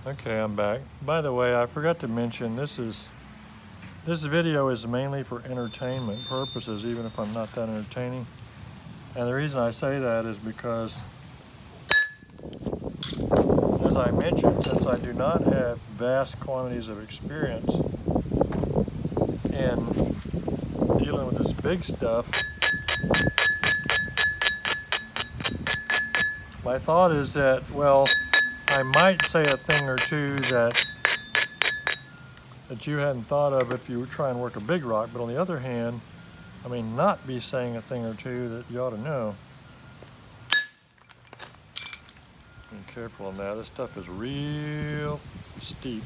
Okay, I'm back. By the way, I forgot to mention this video is mainly for entertainment purposes, even if I'm not that entertaining. And the reason I say that is because, as I mentioned, since I do not have vast quantities of experience in dealing with this big stuff, my thought is that, well, I might say a thing or two that you hadn't thought of if you try and work a big rock, but on the other hand, I may not be saying a thing or two that you ought to know. Be careful on that. This stuff is real steep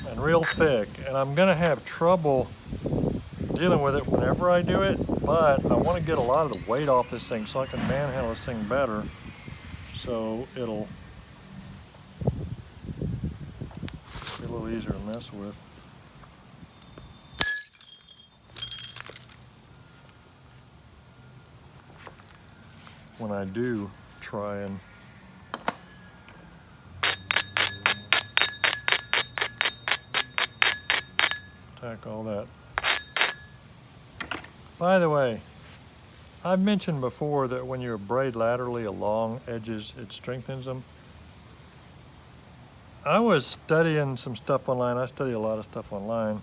and real thick, and I'm going to have trouble dealing with it whenever I do it, but I want to get a lot of the weight off this thing so I can manhandle this thing better, so it'll be a little easier to mess with. When I do try and attack all that. By the way, I've mentioned before that when you braid laterally along edges, it strengthens them. I was studying some stuff online. I study a lot of stuff online,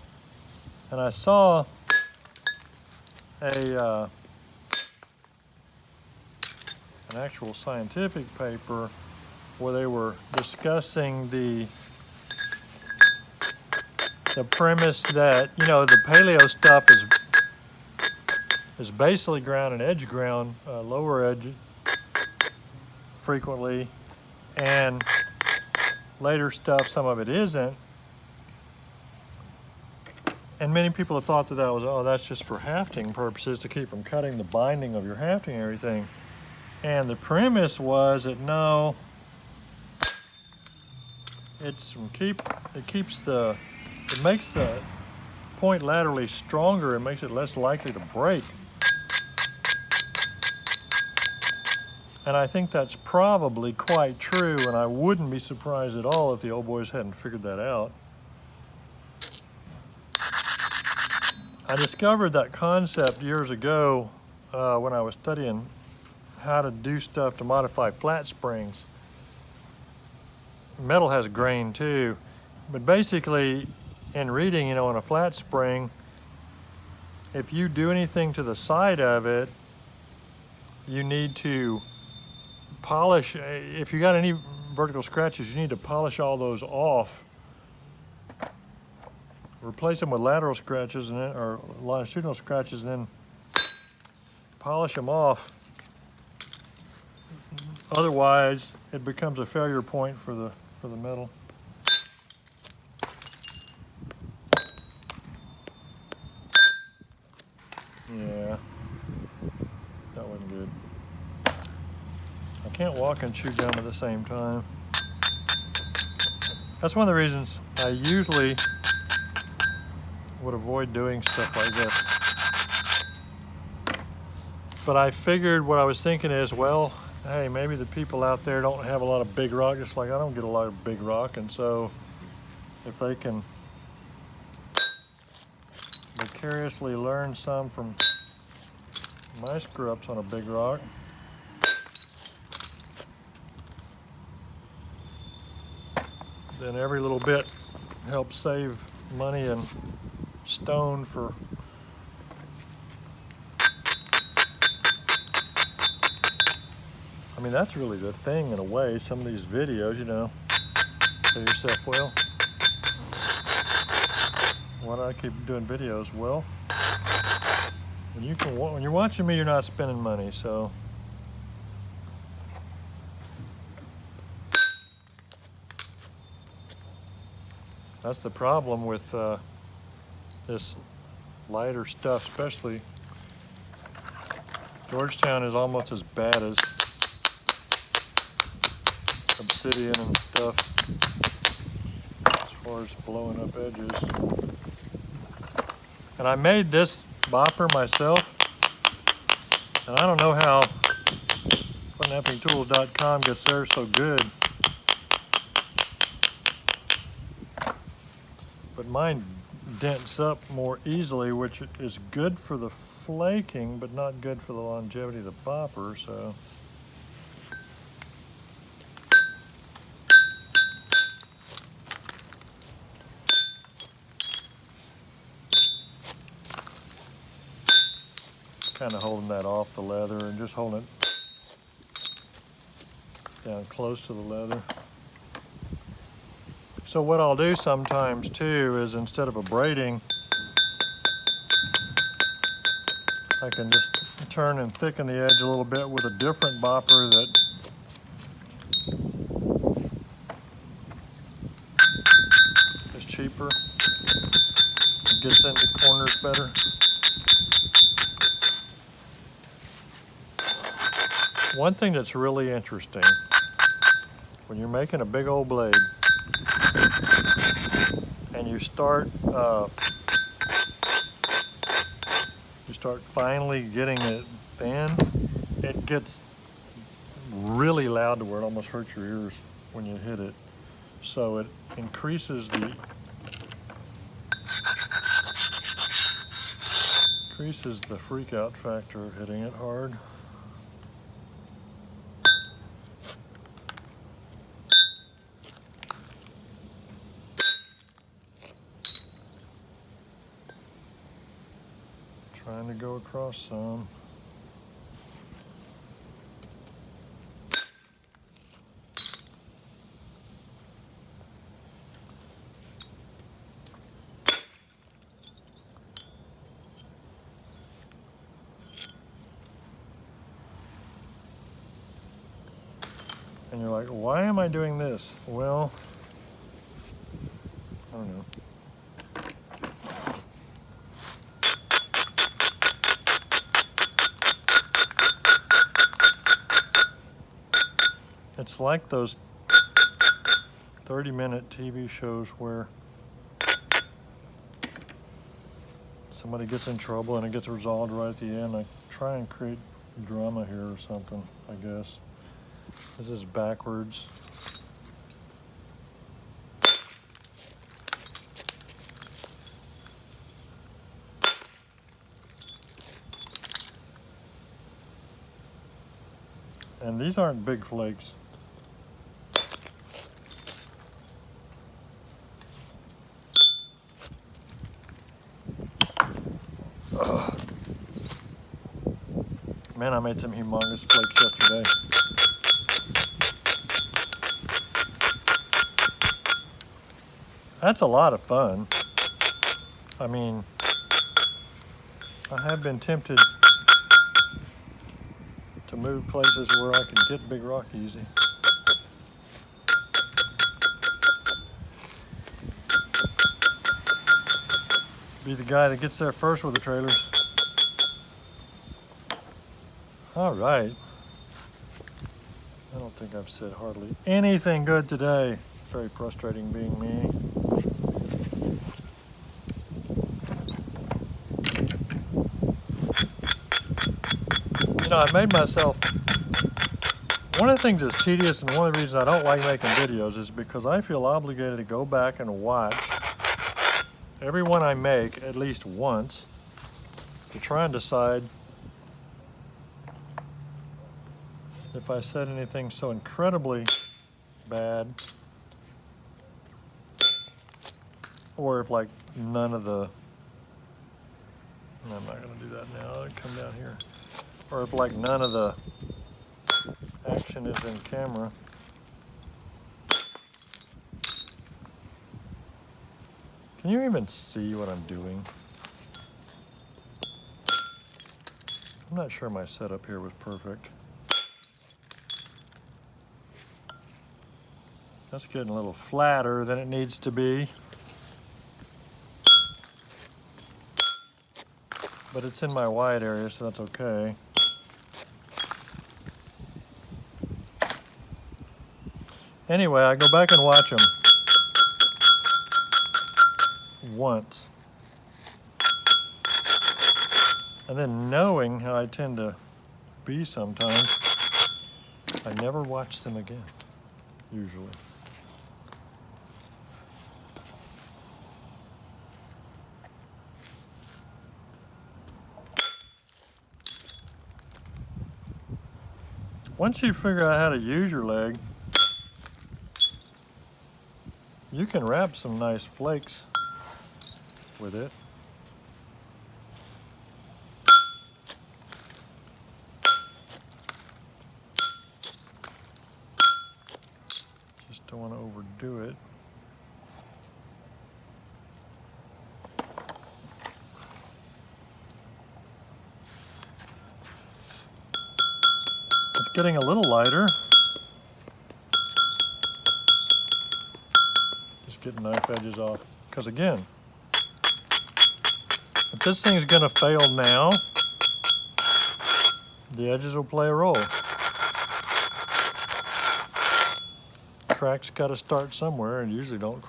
and I saw an actual scientific paper where they were discussing the premise that, you know, the paleo stuff is basically ground and edge ground, lower edge frequently, and later stuff, some of it isn't. And many people have thought that that was, oh, that's just for hafting purposes to keep from cutting the binding of your hafting and everything. And the premise was that no, it makes the point laterally stronger. It makes it less likely to break. And I think that's probably quite true, and I wouldn't be surprised at all if the old boys hadn't figured that out. I discovered that concept years ago when I was studying how to do stuff to modify flat springs. Metal has grain too, but basically in reading, you know, on a flat spring, if you do anything to the side of it, you need to polish. If you got any vertical scratches, you need to polish all those off. Replace them with lateral scratches and then, or longitudinal scratches, and then polish them off. Otherwise, it becomes a failure point for the metal. Yeah, that wasn't good. I can't walk and chew gum at the same time. That's one of the reasons I usually would avoid doing stuff like this. But I figured what I was thinking is, well, hey, maybe the people out there don't have a lot of big rock, just like I don't get a lot of big rock, and so if they can vicariously learn some from my screw-ups on a big rock, then every little bit helps save money and stone for I mean, that's really the thing in a way. Some of these videos, you know, say to yourself, well, why do I keep doing videos? Well, when you're watching me, you're not spending money, so that's the problem with this lighter stuff, especially. Georgetown is almost as bad as obsidian and stuff as far as blowing up edges. And I made this bopper myself, and I don't know how, knappingtools.com gets theirs so good. But mine dents up more easily, which is good for the flaking, but not good for the longevity of the bopper, so. Kind of holding that off the leather and just holding it down close to the leather. So what I'll do sometimes too is instead of abrading, I can just turn and thicken the edge a little bit with a different bopper that is cheaper, gets into corners better. One thing that's really interesting, when you're making a big old blade and you start finally getting it thin, it gets really loud to where it almost hurts your ears when you hit it. So it increases the freak out factor of hitting it hard. Trying to go across some. And you're like, why am I doing this? Well, I don't know. It's like those 30-minute TV shows where somebody gets in trouble and it gets resolved right at the end. I try and create drama here or something, I guess. This is backwards. And these aren't big flakes. Ugh. Man, I made some humongous flakes yesterday. That's a lot of fun. I mean, I have been tempted to move places where I could get big rock easy. Be the guy that gets there first with the trailers. All right. I don't think I've said hardly anything good today. Very frustrating being me. You know, I made myself, one of the things that's tedious and one of the reasons I don't like making videos is because I feel obligated to go back and watch every one I make at least once to try and decide if I said anything so incredibly bad or if like none of the, no, I'm not going to do that now, I'll come down here. Or if like none of the action is in camera. Can you even see what I'm doing? I'm not sure my setup here was perfect. That's getting a little flatter than it needs to be. But it's in my wide area, so that's okay. Anyway, I go back and watch them once. And then knowing how I tend to be sometimes, I never watch them again, usually. Once you figure out how to use your leg, you can wrap some nice flakes with it. Just don't want to overdo it. It's getting a little lighter. Just getting knife edges off. Because again, if this thing's going to fail now, the edges will play a role. Cracks got to start somewhere, and usually don't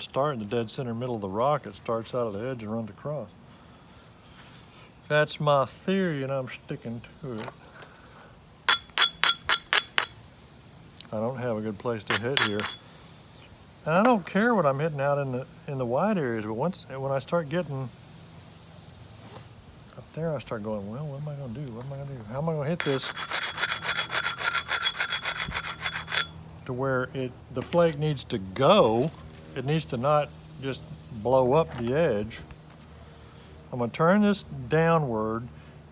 start in the dead center middle of the rock. It starts out of the edge and runs across. That's my theory, and I'm sticking to it. I don't have a good place to hit here. And I don't care what I'm hitting out in the wide areas, but when I start getting up there, I start going, well, what am I going to do? What am I going to do? How am I going to hit this to where the flake needs to go? It needs to not just blow up the edge. I'm going to turn this downward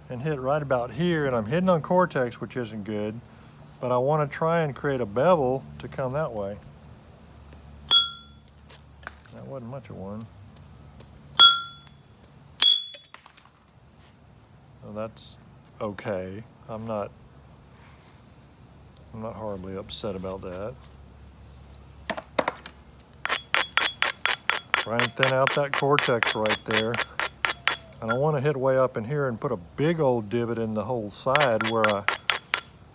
and hit right about here, and I'm hitting on cortex, which isn't good, but I want to try and create a bevel to come that way. That wasn't much of one. So that's okay. I'm not horribly upset about that. Try and thin out that cortex right there. And I want to hit way up in here and put a big old divot in the whole side where I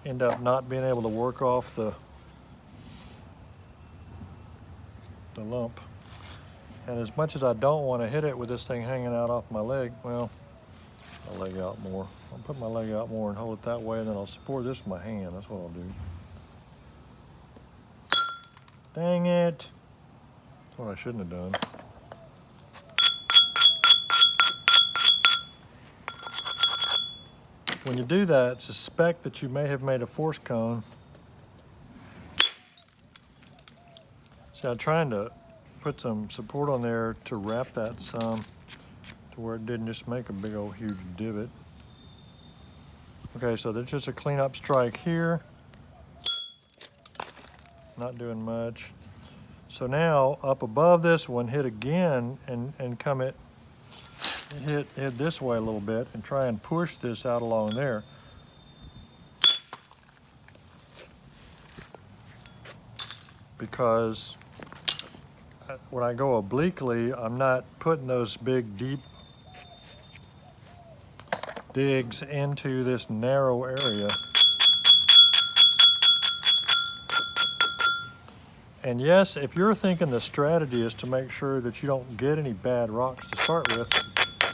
end up not being able to work off the lump. And as much as I don't want to hit it with this thing hanging out off my leg, well, my leg out more. I'll put my leg out more and hold it that way, and then I'll support this with my hand. That's what I'll do. Dang it. That's what I shouldn't have done. When you do that, suspect that you may have made a force cone. See, I'm trying to put some support on there to wrap that some to where it didn't just make a big old huge divot. Okay, so there's just a cleanup strike here. Not doing much. So now up above this one, hit again and come it hit this way a little bit and try and push this out along there. Because when I go obliquely, I'm not putting those big deep digs into this narrow area. And yes, if you're thinking the strategy is to make sure that you don't get any bad rocks to start with,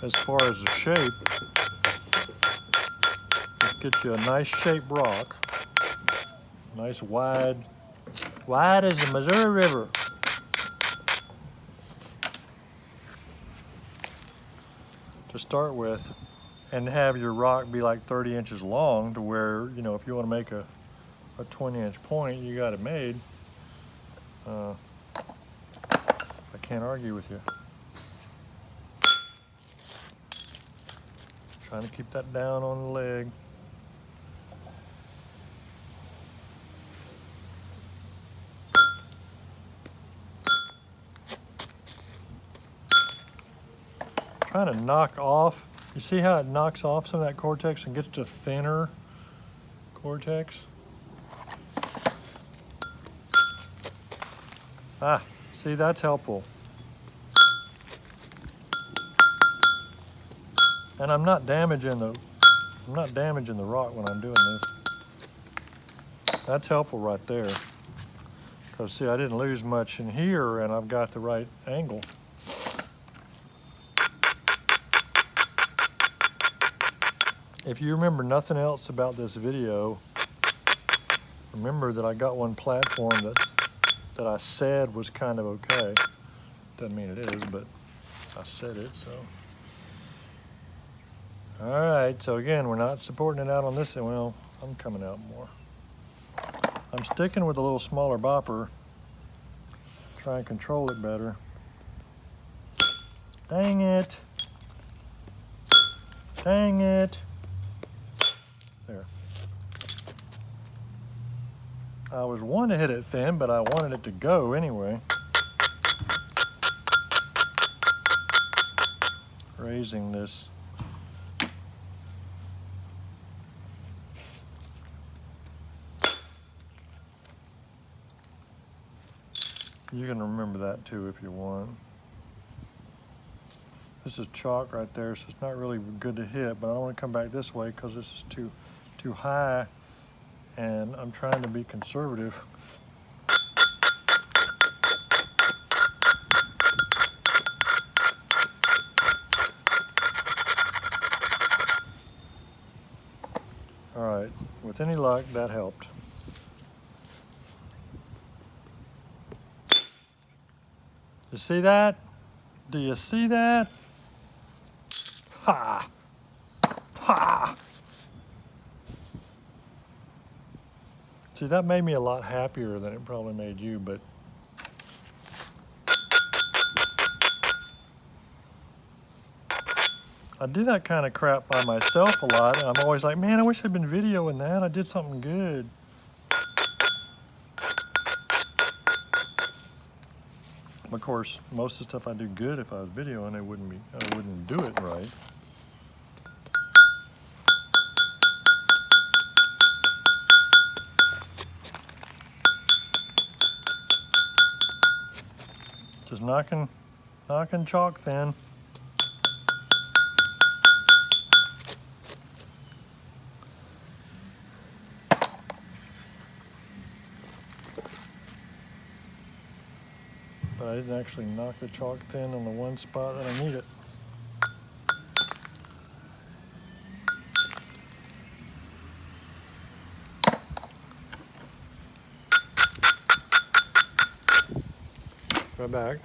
as far as the shape, just get you a nice shaped rock, nice wide as the Missouri River. To start with, and have your rock be like 30 inches long to where, you know, if you want to make a 20-inch point, you got it made. I can't argue with you. Trying to keep that down on the leg. Trying to knock off, you see how it knocks off some of that cortex and gets to thinner cortex? Ah, see, that's helpful. And I'm not damaging the rock when I'm doing this. That's helpful right there. Because see, I didn't lose much in here and I've got the right angle. If you remember nothing else about this video, Remember that I got one platform that I said was kind of okay. Doesn't mean it is, but I said it, so. All right, so again, we're not supporting it out on this end. Well, I'm coming out more. I'm sticking with a little smaller bopper. Try and control it better. Dang it. Dang it. There. I was wanting to hit it thin, but I wanted it to go anyway. Raising this. You can remember that too if you want. This is chalk right there, so it's not really good to hit, but I don't want to come back this way because this is too high, and I'm trying to be conservative. All right, with any luck, that helped. You see that? Do you see that? Ha! Ha! See, that made me a lot happier than it probably made you, but I do that kind of crap by myself a lot. I'm always like, man, I wish I'd been videoing that. I did something good. Of course, most of the stuff I do good, if I was videoing, I wouldn't do it right. Just knocking chalk thin. But I didn't actually knock the chalk thin on the one spot that I need it. Right back.